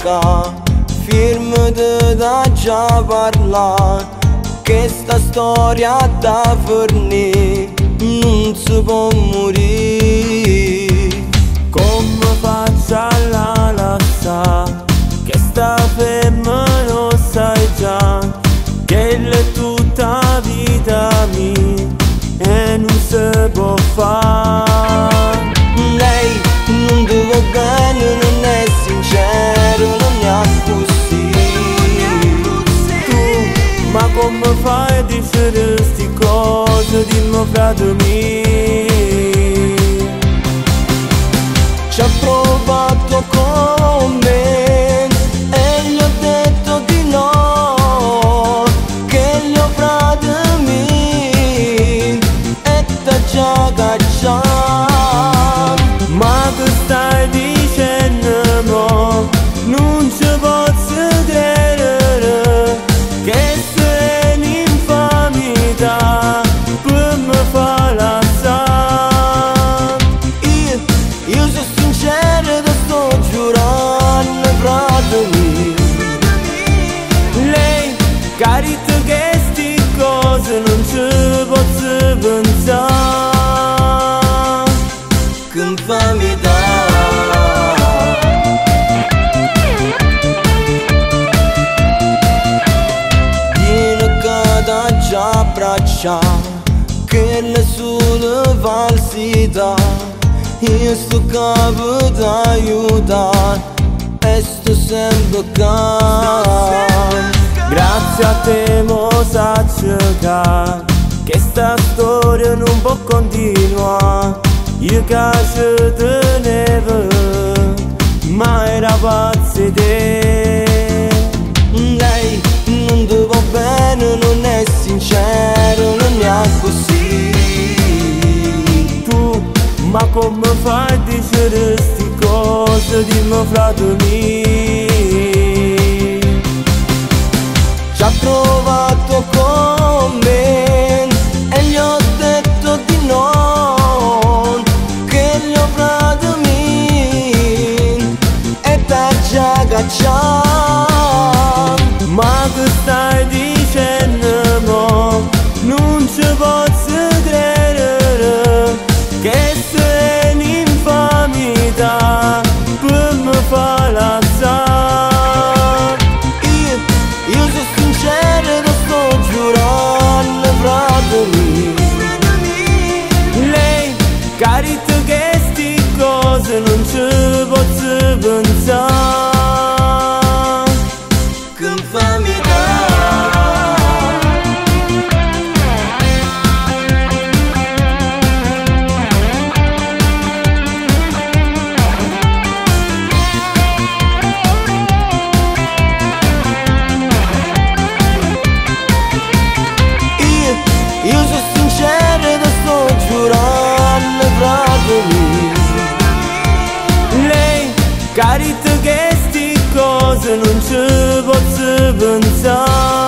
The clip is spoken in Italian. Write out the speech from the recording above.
manca, firmati da già parlare, che sta storia da fornire non si può morire. Come faccio a lasciare che sta ferma, non sai già che è tutta vita mia e non si può fare. Lei non ti va bene, non è sincero, non è così. Tu, ma come fai a dire sti cose, dimmi frate mio. Ci ha provato con me e gli ho detto di no, che gli ho frate miei e t'ha già cacciato. Ma che stai dicendo mo? Non ci posso credere che sei un'infamità per me fa lasciare. Io sono sincero, te sto giurando, frate mio. Lei carita che sti cose non ci posso pensare. Che infamità. Vieni che t'ha già abbracciato, che le sole falsità. Io sto capo d'aiutare e sto sempre accanto. Grazie a te mo saccio che sta storia non può continuare. Io che ci tenevo, ma era pazzo di te. Lei non ti va bene, non è sincero, non è così. Tu, ma come fai a dire sti cose, dimmi frate mio. Ci ha provato con me e gli ho detto di no, che gli ho frate miei e t'ha già cacciato. Ma che stai dicendo mo? Non ci posso credere che sei un'infamità per me fa lasciare. Io sono sincero, te sto giurando, frate mio. Lei carita che sti cose non ci posso pensare. Che infamità. Io sono sincero, te sto giurando, frate mio. Lei carita che sti cose non ci posso pensare.